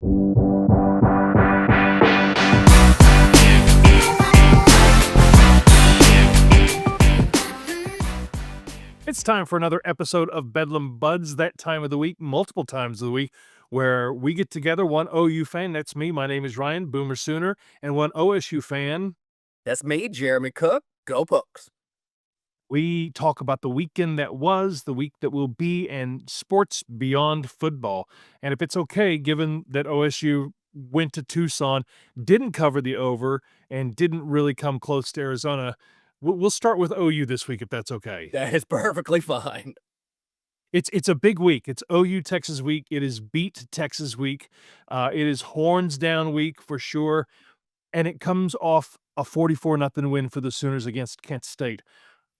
It's time for another episode of Bedlam Buds, that time of the week, multiple times of the week, where we get together, one OU fan, that's me, my name is Ryan, Boomer Sooner, and one OSU fan. That's me, Jeremy Cook. Go Pokes. We talk about the weekend that was, the week that will be, and sports beyond football. And if it's okay, given that OSU went to Tucson, didn't cover the over, and didn't really come close to Arizona, we'll start with OU this week, if that's okay. That is perfectly fine. It's a big week. It's OU Texas week. It is beat Texas week. It is horns down week for sure, and it comes off a 44-0 win for the Sooners against Kent State.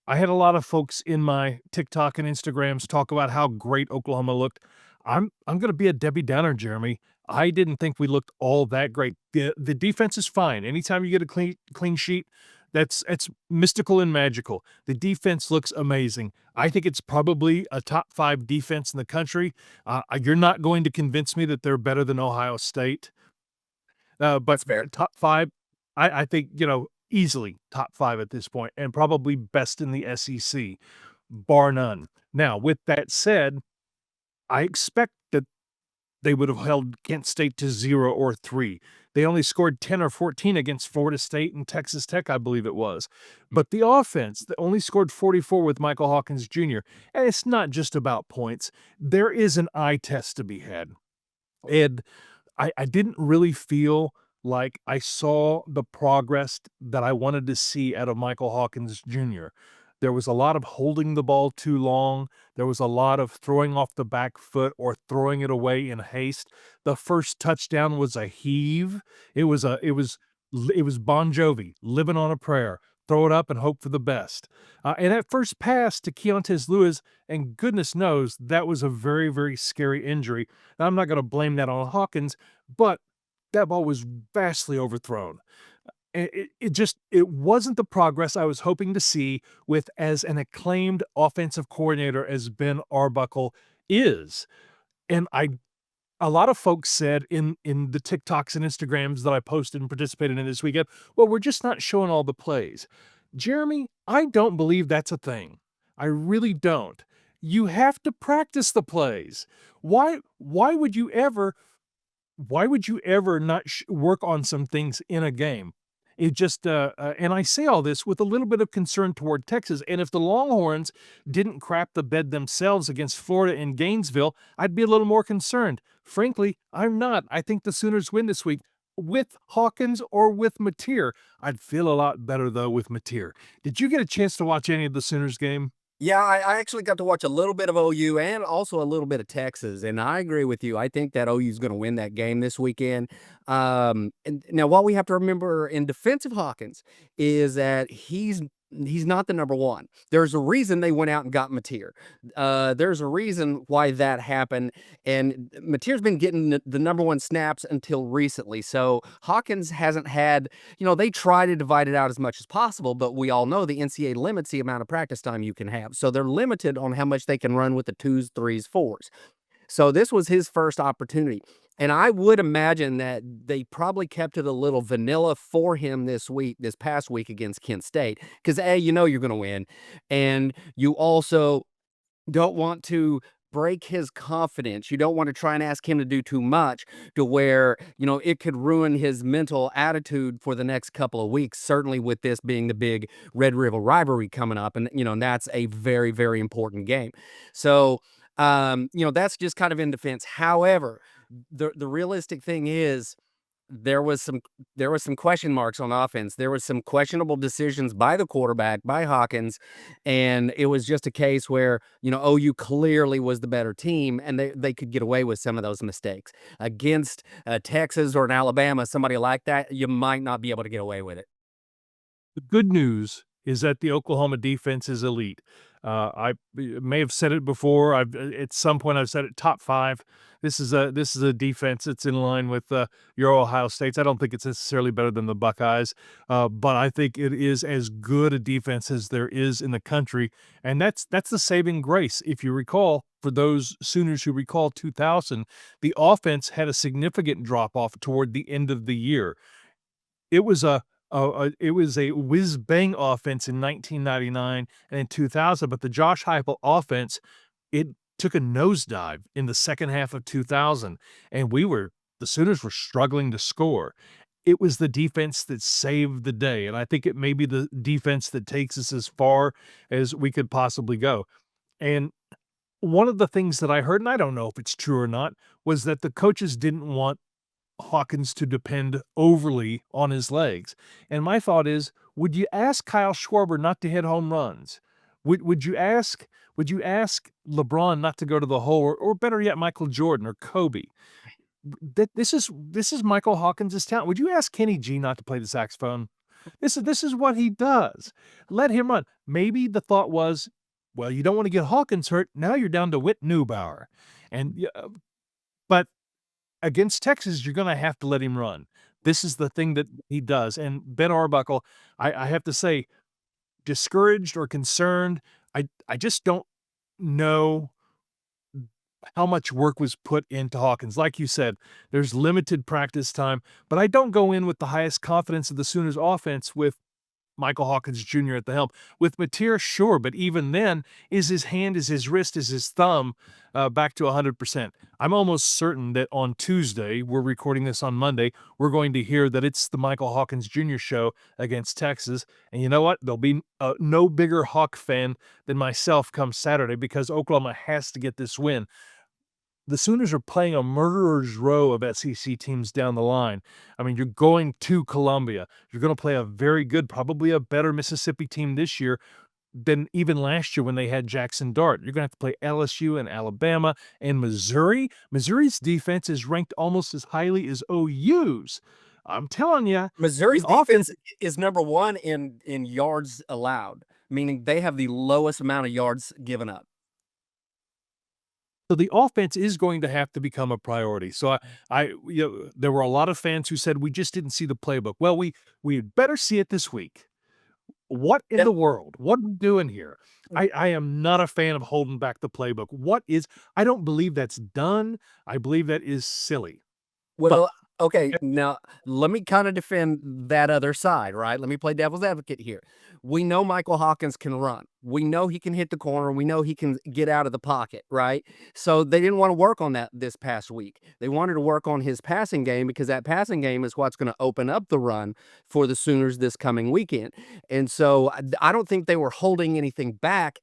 I had a lot of folks in my TikTok and Instagrams talk about how great Oklahoma looked. I'm gonna be a Debbie Downer, Jeremy. I didn't think we looked all that great. The defense is fine. Anytime you get a clean sheet, that's mystical and magical. The defense looks amazing. I think it's probably a top 5 defense in the country. You're not going to convince me that they're better than Ohio State. But That's fair. top 5, I think, easily top 5 at this point, and probably best in the SEC, bar none. Now, with that said, I expect that they would have held Kent State to 0 or 3. They only scored 10 or 14 against Florida State and Texas Tech, I believe it was. But the offense, they only scored 44 with Michael Hawkins Jr. And it's not just about points. There is an eye test to be had. And I didn't really feel like I saw the progress that I wanted to see out of Michael Hawkins Jr. There was a lot of holding the ball too long. There was a lot of throwing off the back foot or throwing it away in haste. The first touchdown was a heave. It was Bon Jovi living on a prayer. Throw it up and hope for the best. And that first pass to Keontae Lewis, and goodness knows that was a very, very scary injury. Now, I'm not going to blame that on Hawkins, but that ball was vastly overthrown. It wasn't the progress I was hoping to see with as an acclaimed offensive coordinator as Ben Arbuckle is. And a lot of folks said in the TikToks and Instagrams that I posted and participated in this weekend, well, we're just not showing all the plays. Jeremy, I don't believe that's a thing. I really don't. You have to practice the plays. Why would you ever not work on some things in a game? It just, and I say all this with a little bit of concern toward Texas. And if the Longhorns didn't crap the bed themselves against Florida in Gainesville, I'd be a little more concerned. Frankly, I'm not. I think the Sooners win this week with Hawkins or with Mateer. I'd feel a lot better, though, with Mateer. Did you get a chance to watch any of the Sooners game? Yeah, I actually got to watch a little bit of OU and also a little bit of Texas, and I agree with you. I think that OU is going to win that game this weekend. And now, what we have to remember in defense of Hawkins is that he's not the number one. There's a reason they went out and got Mateer. There's a reason why that happened, and Mateer's been getting the number one snaps until recently. So Hawkins hasn't had, they try to divide it out as much as possible, but we all know the NCAA limits the amount of practice time you can have. So they're limited on how much they can run with the 2s, 3s, 4s. So this was his first opportunity. And I would imagine that they probably kept it a little vanilla for him this past week against Kent State, because you're going to win. And you also don't want to break his confidence. You don't want to try and ask him to do too much to where, it could ruin his mental attitude for the next couple of weeks, certainly with this being the big Red River rivalry coming up. And, that's a very, very important game. So, that's just kind of in defense. However, the realistic thing is there was some question marks on offense. There was some questionable decisions by the quarterback, by Hawkins, and it was just a case where, OU clearly was the better team, and they could get away with some of those mistakes. Against Texas or an Alabama, somebody like that, you might not be able to get away with it. The good news is that the Oklahoma defense is elite. I may have said it before. I've at some point I've said it top 5. This is a defense that's in line with your Ohio States. I don't think it's necessarily better than the Buckeyes, but I think it is as good a defense as there is in the country, and that's the saving grace. If you recall, for those Sooners who recall 2000, the offense had a significant drop off toward the end of the year. It was a whiz bang offense in 1999 and in 2000, but the Josh Heupel offense, it took a nosedive in the second half of 2000, and the Sooners were struggling to score. It was the defense that saved the day, and I think it may be the defense that takes us as far as we could possibly go. And one of the things that I heard, and I don't know if it's true or not, was that the coaches didn't want Hawkins to depend overly on his legs. And my thought is, would you ask Kyle Schwarber not to hit home runs? Would you ask LeBron not to go to the hole, or better yet, Michael Jordan or Kobe? This is Michael Hawkins' talent. Would you ask Kenny G not to play the saxophone? This is what he does. Let him run. Maybe the thought was, well, you don't want to get Hawkins hurt. Now you're down to Whit Neubauer. But against Texas, you're gonna have to let him run. This is the thing that he does, and Ben Arbuckle, I have to say, discouraged or concerned, I just don't know how much work was put into Hawkins. Like you said, there's limited practice time, but I don't go in with the highest confidence of the Sooners offense with Michael Hawkins Jr. at the helm. With Mateer, sure, but even then, is his hand, is his wrist, is his thumb back to 100%? I'm almost certain that on Tuesday, we're recording this on Monday, we're going to hear that it's the Michael Hawkins Jr. show against Texas. And you know what? There'll be no bigger Hawk fan than myself come Saturday, because Oklahoma has to get this win. The Sooners are playing a murderer's row of SEC teams down the line. I mean, you're going to Columbia. You're going to play a very good, probably a better Mississippi team this year than even last year when they had Jackson Dart. You're going to have to play LSU and Alabama and Missouri. Missouri's defense is ranked almost as highly as OU's. I'm telling you, Missouri's the offense. defense is number 1 in yards allowed, meaning they have the lowest amount of yards given up. So the offense is going to have to become a priority. So there were a lot of fans who said we just didn't see the playbook. Well, we better see it this week. What in the world? What are we doing here? I am not a fan of holding back the playbook. I don't believe that's done. I believe that is silly. But Well, okay, now let me kind of defend that other side, right? Let me play devil's advocate here. We know Michael Hawkins can run. We know he can hit the corner. We know he can get out of the pocket, right? So they didn't want to work on that this past week. They wanted to work on his passing game, because that passing game is what's going to open up the run for the Sooners this coming weekend. And so I don't think they were holding anything back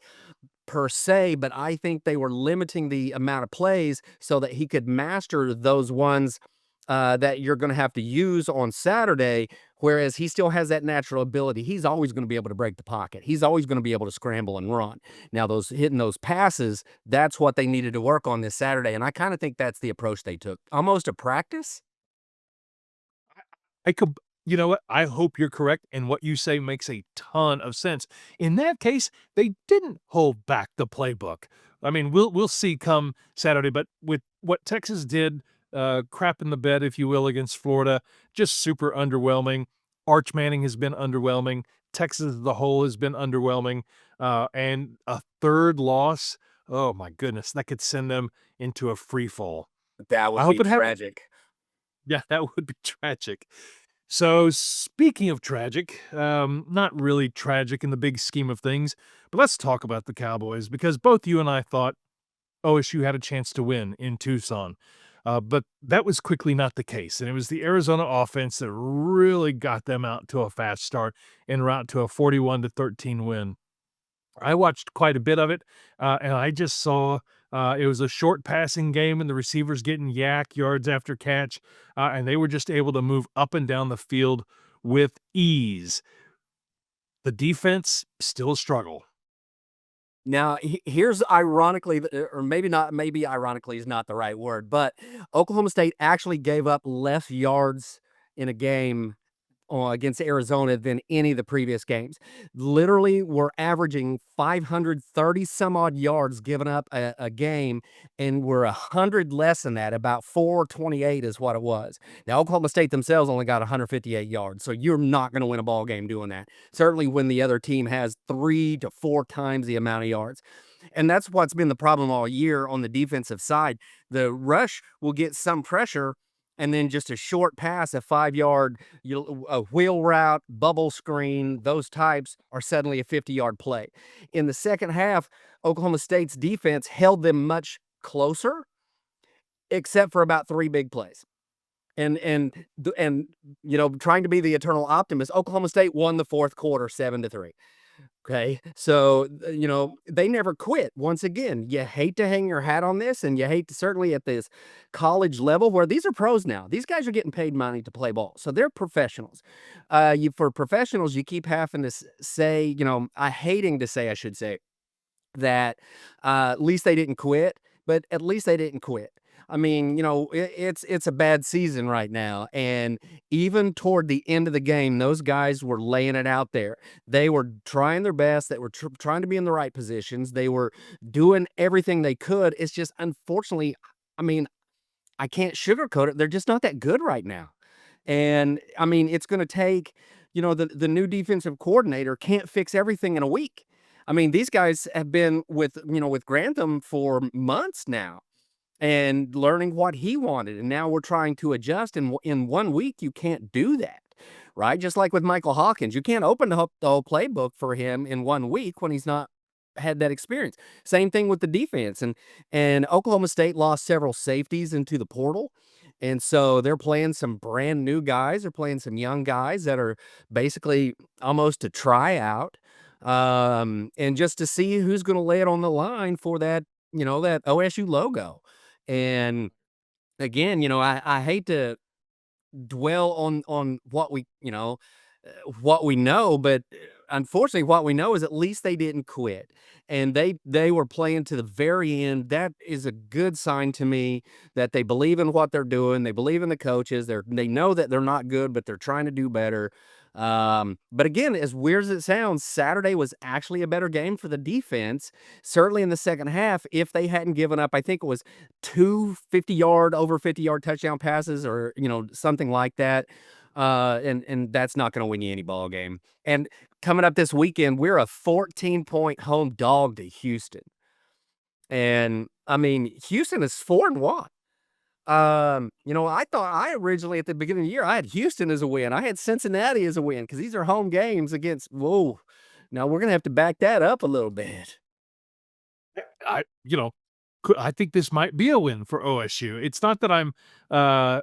per se, but I think they were limiting the amount of plays so that he could master those ones that you're going to have to use on Saturday, whereas he still has that natural ability. He's always going to be able to break the pocket. He's always going to be able to scramble and run. Now, those hitting those passes, that's what they needed to work on this Saturday, and I kind of think that's the approach they took. Almost a practice? I could, you know what? I hope you're correct, and what you say makes a ton of sense. In that case, they didn't hold back the playbook. I mean, we'll see come Saturday, but with what Texas did, crap in the bed, if you will, against Florida, just super underwhelming. Arch Manning has been underwhelming. Texas as a whole has been underwhelming. And a third loss, oh my goodness, that could send them into a free fall. That I would hope be it happens. tragic. Yeah, that would be tragic. So, speaking of tragic, not really tragic in the big scheme of things, but let's talk about the Cowboys, because both you and I thought OSU had a chance to win in Tucson. But that was quickly not the case, and it was the Arizona offense that really got them out to a fast start en route to a 41-13 win. I watched quite a bit of it, and I just saw it was a short passing game, and the receivers getting yak yards after catch, and they were just able to move up and down the field with ease. The defense still a struggle. Now, here's ironically, or maybe not, maybe ironically is not the right word, but Oklahoma State actually gave up less yards in a game against Arizona than any of the previous games. Literally, we're averaging 530 some odd yards given up a game, and we're 100 less than that. About 428 is what it was. Now, Oklahoma State themselves only got 158 yards, so you're not going to win a ball game doing that. Certainly, when the other team has 3 to 4 times the amount of yards. And that's what's been the problem all year on the defensive side. The rush will get some pressure, and then just a short pass, a 5-yard, a wheel route, bubble screen, those types are suddenly a 50-yard play. In the second half, Oklahoma State's defense held them much closer, except for about 3 big plays. And trying to be the eternal optimist, Oklahoma State won the fourth quarter 7-3. Okay. So, they never quit. Once again, you hate to hang your hat on this, and you hate to, certainly at this college level where these are pros now. These guys are getting paid money to play ball. So they're professionals. For professionals, you keep having to say, hating to say, I should say, that at least they didn't quit, but at least they didn't quit. I mean, it's a bad season right now, and even toward the end of the game, those guys were laying it out there. They were trying their best. They were trying to be in the right positions. They were doing everything they could. It's just, unfortunately, I mean, I can't sugarcoat it. They're just not that good right now. And I mean, it's going to take, the new defensive coordinator can't fix everything in a week. I mean, these guys have been with Grantham for months now and learning what he wanted. And now we're trying to adjust. And in 1 week, you can't do that, right? Just like with Michael Hawkins, you can't open the whole playbook for him in 1 week when he's not had that experience. Same thing with the defense. And Oklahoma State lost several safeties into the portal. And so they're playing some brand new guys. They're playing some young guys that are basically almost a tryout. And just to see who's going to lay it on the line for that, that OSU logo. And again, I hate to dwell on what we know, but unfortunately, what we know is at least they didn't quit, and they were playing to the very end. That is a good sign to me that they believe in what they're doing. They believe in the coaches. They know that they're not good, but they're trying to do better. But again, as weird as it sounds, Saturday was actually a better game for the defense. Certainly in the second half, if they hadn't given up, I think it was 2 over 50-yard touchdown passes, or something like that. And that's not going to win you any ball game. And coming up this weekend, we're a 14-point home dog to Houston. And I mean, Houston is 4-1. I thought I originally at the beginning of the year, I had Houston as a win. I had Cincinnati as a win because these are home games against, whoa. Now we're going to have to back that up a little bit. I you know, I think this might be a win for OSU. It's not that I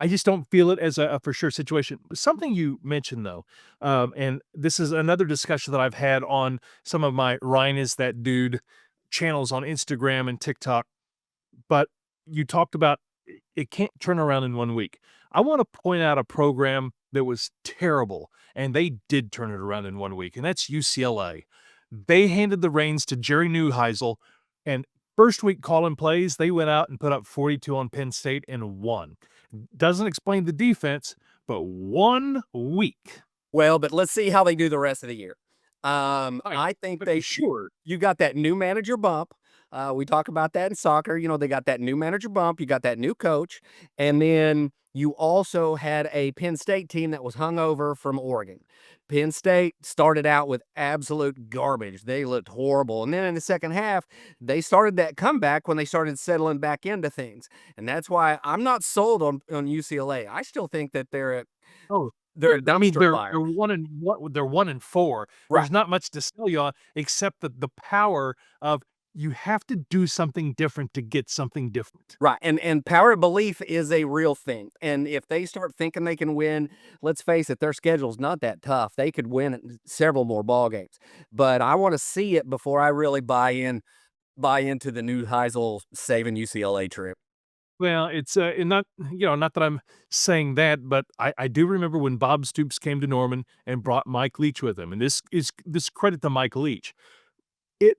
just don't feel it as a for sure situation. Something you mentioned though, and this is another discussion that I've had on some of my Ryan is that dude channels on Instagram and TikTok, but you talked about it can't turn around in 1 week. I want to point out a program that was terrible, and they did turn it around in 1 week, and that's UCLA. They handed the reins to Jerry Neuheisel, and first week calling plays, they went out and put up 42 on Penn State and won. Doesn't explain the defense, but 1 week. Well, but let's see how they do the rest of the year. I think But they sure. you got that new manager bump. We talk about that in soccer. They got that new manager bump. You got that new coach. And then you also had a Penn State team that was hungover from Oregon. Penn State started out with absolute garbage. They looked horrible. And then in the second half, they started that comeback when they started settling back into things. And that's why I'm not sold on UCLA. I still think that Oh, they're a I mean, dumpster fire. they're 1-4. Right. There's not much to sell you on except the power of you have to do something different to get something different. Right, and power of belief is a real thing, and if they start thinking they can win, let's face it, their schedule's not that tough. They could win several more ball games, but I wanna see it before I really buy into the new Heisel saving UCLA trip. Well, it's, and not that I'm saying that, but I do remember when Bob Stoops came to Norman and brought Mike Leach with him, and this credit to Mike Leach.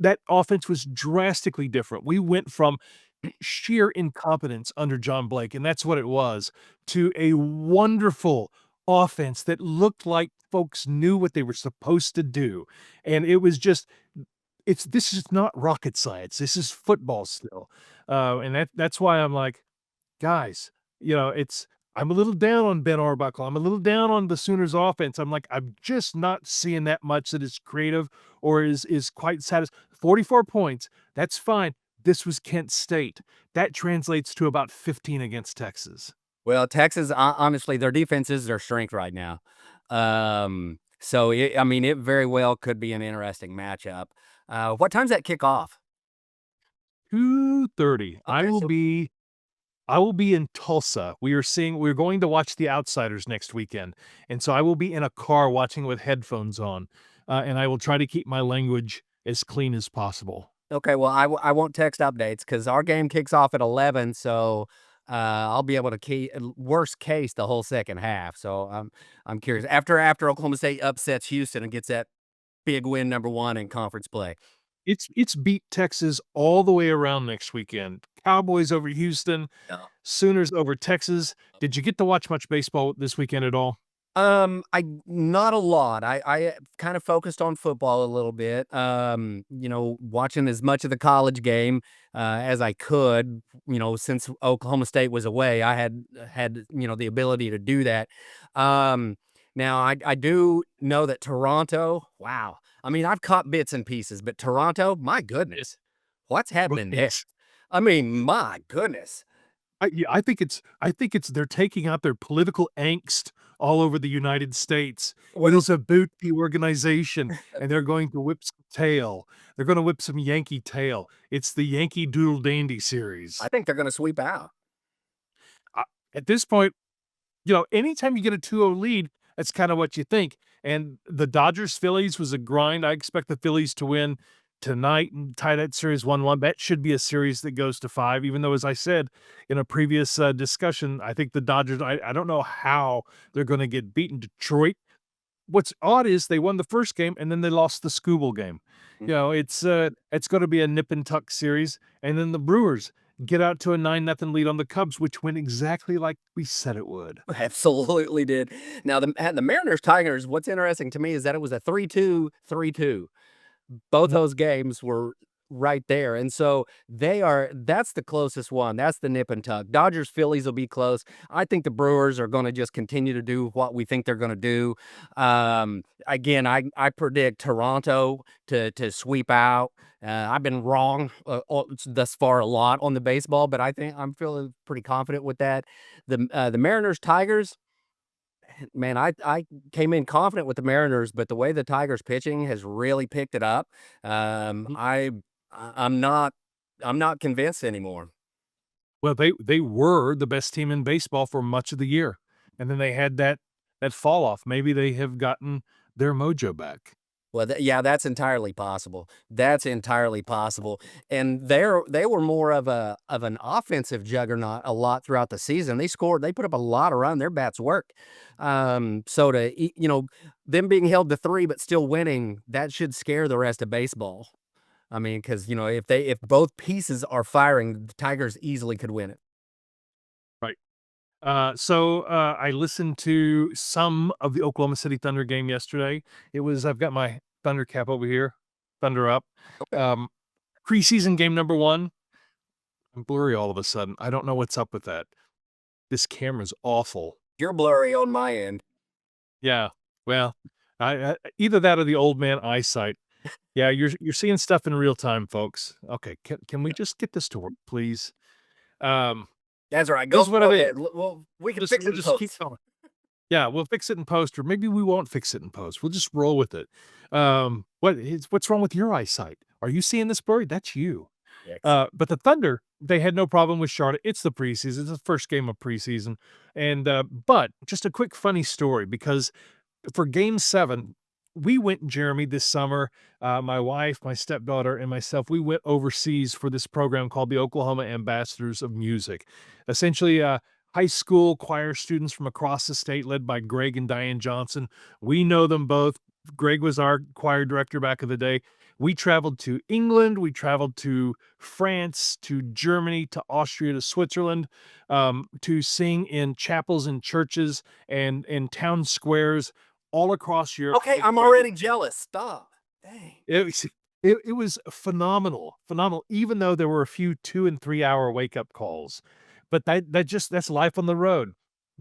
That offense was drastically different. We went from sheer incompetence under John Blake, and that's what it was, to a wonderful offense that looked like folks knew what they were supposed to do. And it was just this is not rocket science. This is football still. And that's why I'm like, guys, I'm a little down on Ben Arbuckle. I'm a little down on the Sooners offense. I'm like, I'm just not seeing that much that is creative or is quite satisfied. 44 points, that's fine. This was Kent State. That translates to about 15 against Texas. Well, Texas, honestly, their defense is their strength right now. So I mean, it very well could be an interesting matchup. What time's that kick off? 2:30. Okay, so I will be in Tulsa. We're going to watch The Outsiders next weekend. And so I will be in a car watching with headphones on. And I will try to keep my language as clean as possible. okay, well, I won't text updates because our game kicks off at 11, so I'll be able to worst case the whole second half. So I'm curious after Oklahoma State upsets Houston and gets that big win number 1 in conference play. It's beat Texas all the way around next weekend. Cowboys over Houston, Yeah. Sooners over Texas. Did you get to watch much baseball this weekend at all? I not a lot. I kind of focused on football a little bit. Watching as much of the college game as I could. Since Oklahoma State was away, I had the ability to do that. Um, Now I do know that Toronto. Wow. I mean, I've caught bits and pieces, but Toronto, my goodness, what's happening there? Right. I mean, my goodness. I think it's they're taking out their political angst all over the United States. It Well, is a booty organization, and they're going to whip some tail. They're gonna whip some Yankee tail. It's the Yankee Doodle Dandy I series. think they're going to sweep out. I At this point, anytime you get a 2-0 lead, that's kinda what you think, and the Dodgers-Phillies was a grind. I expect the Phillies to win tonight and tie that series 1-1. That should be a series that goes to 5, even though, as I said in a previous, discussion, I think the Dodgers I don't know how they're gonna get beaten. Detroit, what's odd is they won the first game, and then they lost the Skubal game. It's gonna be a nip and tuck series, and then the Brewers get out to a 9-0 lead on the Cubs, which went exactly like we said it would. Absolutely did. Now the Mariners Tigers, what's interesting to me is that it was a 3-2, 3-2. Both those games were right there. And so that's the closest one. That's the nip and tuck. Dodgers Phillies will be close. I think the Brewers are going to just continue to do what we think they're going to do. Again, I predict Toronto to sweep out. I've been wrong thus far a lot on the baseball, but I think I'm feeling pretty confident with that. The Mariners Tigers, man, I came in confident with the Mariners, but the way the Tigers pitching has really picked it up. Mhm. I'm not convinced anymore. Well, they were the best team in baseball for much of the year, and then they had that fall off. Maybe they have gotten their mojo back. Well, yeah, that's entirely possible. That's entirely possible. And they were more of an offensive juggernaut a lot throughout the season. They put up a lot of run. Their bats work. So them being held to 3 but still winning, that should scare the rest of baseball. I mean, because if both pieces are firing, the Tigers easily could win it. Right. I listened to some of the Oklahoma City Thunder game yesterday. I've got my Thunder cap over here, Thunder up. Okay. Um, Preseason game number 1. I'm blurry all of a sudden. I don't know what's up with that. This camera's awful. You're blurry on my end. Yeah. Well, either that or the old man eyesight. Yeah, you're seeing stuff in real time, folks. Okay, can we just get this to work, please? Um, That's right. this Go is what go it is. ahead. Well, we can Just fix we'll it in just keep post. going. Yeah, we'll fix it in post, or maybe we won't fix it in post. We'll just roll with it. What's wrong with your eyesight? Are you seeing this blurry? That's you. Yes. But the Thunder, they had no problem with Charlotte. It's the preseason. It's the first game of preseason. And but just a quick funny story, because for game 7, we went, Jeremy, this summer, my wife, my stepdaughter, and myself, we went overseas for this program called the Oklahoma Ambassadors of Music. Essentially, high school choir students from across the state, led by Greg and Diane Johnson. We know them both. Greg was our choir director back in the day. We traveled to England, we traveled to France, to Germany, to Austria, to Switzerland, to sing in chapels and churches and in town squares all across Europe. Okay, I'm already jealous. Stop. Dang. It was it was phenomenal, phenomenal, even though there were a few 2 and 3 hour wake-up calls. But that's life on the road.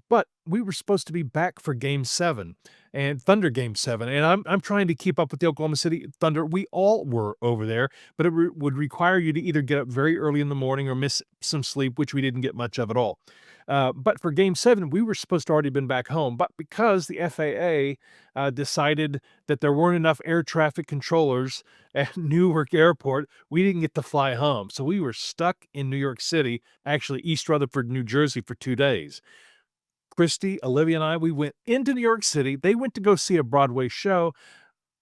But we were supposed to be back for game 7 and Thunder game 7, and I'm trying to keep up with the Oklahoma City Thunder. We all were over there, but it would require you to either get up very early in the morning or miss some sleep, which we didn't get much of at all. But for game 7, we were supposed to already been back home, but because the FAA decided that there weren't enough air traffic controllers at Newark Airport, we didn't get to fly home. So we were stuck in New York City, actually East Rutherford, New Jersey, for 2 days. Christy, Olivia, and I, we went into New York City. They went to go see a Broadway show.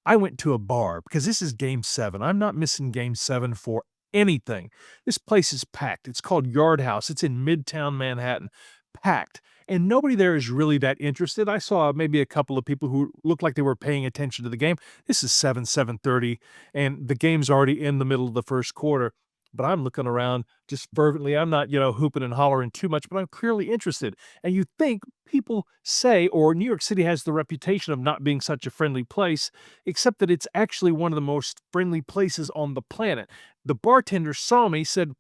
I went to a bar because this is game 7. I'm not missing game 7 for anything. This place is packed. It's called Yard House. It's in Midtown Manhattan. Packed. And nobody there is really that interested. I saw maybe a couple of people who looked like they were paying attention to the game. This is 7:30, and the game's already in the middle of the first quarter. But I'm looking around just fervently. I'm not, hooping and hollering too much, but I'm clearly interested. And you think people say, or New York City has the reputation of not being such a friendly place, except that it's actually one of the most friendly places on the planet. The bartender saw me, said,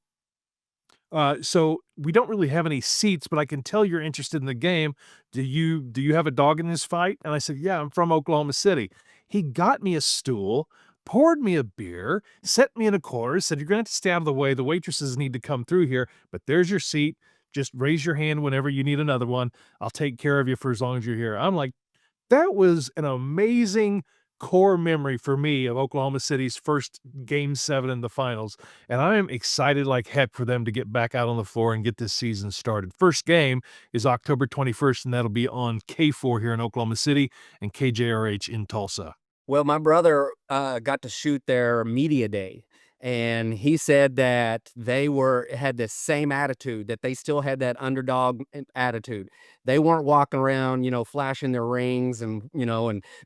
so we don't really have any seats, but I can tell you're interested in the game. Do you have a dog in this fight? And I said, yeah, I'm from Oklahoma City. He got me a stool, poured me a beer, set me in a corner, said, you're going to have to stay out of the way. The waitresses need to come through here, but there's your seat. Just raise your hand whenever you need another one. I'll take care of you for as long as you're here. I'm like, that was an amazing core memory for me of Oklahoma City's first game 7 in the finals, and I am excited like heck for them to get back out on the floor and get this season started. First game is October 21st, and that'll be on K4 here in Oklahoma City and KJRH in Tulsa. Well, my brother got to shoot their media day, and he said that they had the same attitude, that they still had that underdog attitude. They weren't walking around, flashing their rings and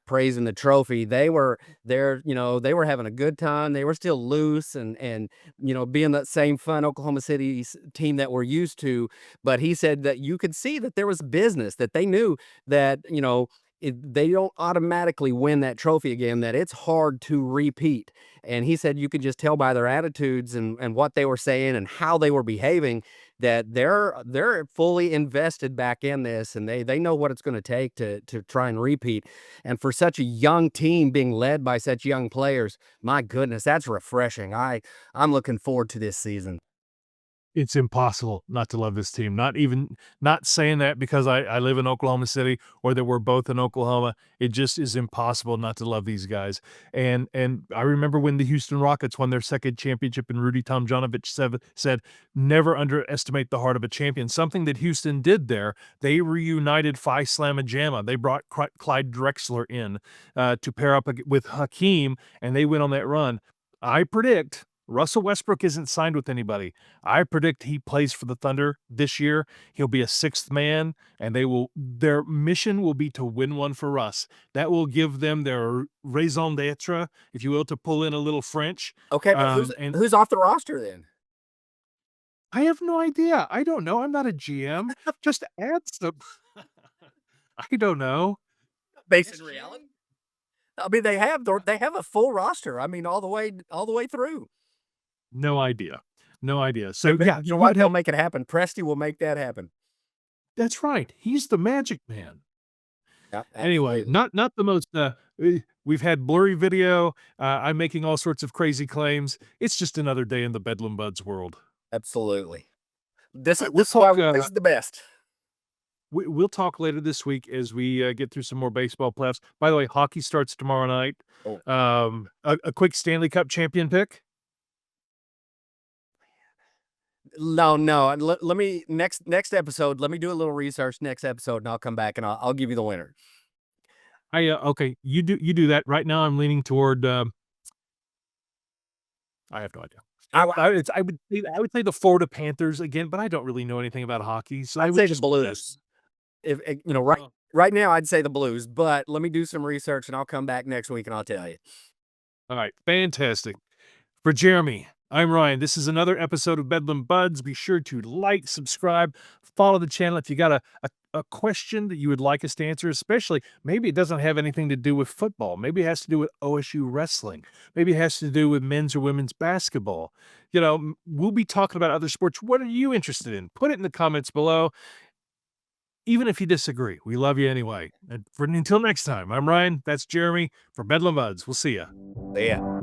praising the trophy. They were there, they were having a good time. They were still loose and being that same fun Oklahoma City team that we're used to. But he said that you could see that there was business, that they knew that, they don't automatically win that trophy again, that it's hard to repeat. And he said you could just tell by their attitudes and what they were saying and how they were behaving that they're fully invested back in this, and they know what it's going to take to try and repeat. And for such a young team being led by such young players, my goodness, that's refreshing. I'm looking forward to this season. It's impossible not to love this team. Not saying that because I live in Oklahoma City or that we're both in Oklahoma. It just is impossible not to love these guys. And I remember when the Houston Rockets won their second championship and Rudy Tomjanovich said, never underestimate the heart of a champion. Something that Houston did there. They reunited Phi Slamma Jamma. They brought Clyde Drexler in to pair up with Hakeem, and they went on that run. I predict Russell Westbrook isn't signed with anybody. I predict he plays for the Thunder this year. He'll be a 6th man, and their mission will be to win one for Russ. That will give them their raison d'etre, if you will, to pull in a little French. Okay, but who's off the roster then? I have no idea. I don't know. I'm not a GM. Just add some. I don't know. Based in reality, I mean they have a full roster. I mean all the way through. No idea. No idea. So Yeah, you know what? He'll make it happen. Presty will make that happen. That's right. He's the magic man. Yeah, Anyway, absolutely. not the most, we've had blurry video, I'm making all sorts of crazy claims. It's just another day in the Bedlam Buds world. Absolutely. This is We'll this is why talk, this is the best. we'll talk later this week as we, get through some more baseball playoffs. By the way, hockey starts tomorrow night. Oh, A quick Stanley Cup champion pick? no. Let me next episode. Let me do a little research next episode, and I'll come back and I'll give you the winner. Okay, you do that. Right now I'm leaning toward, I have no idea. I, I would say the Florida Panthers again, but I don't really know anything about hockey, so I I'd would say the just guess. Blues. If right Oh. right now, I'd say the Blues. But let me do some research, and I'll come back next week and I'll tell you. All right, fantastic. For Jeremy, I'm Ryan. This is another episode of Bedlam Buds. Be sure to like, subscribe, follow the channel if you got a question that you would like us to answer, especially maybe it doesn't have anything to do with football. Maybe it has to do with OSU wrestling. Maybe it has to do with men's or women's basketball. We'll be talking about other sports. What are you interested in? Put it in the comments below. Even if you disagree, we love you anyway. And until next time, I'm Ryan. That's Jeremy for Bedlam Buds. We'll see ya. Yeah.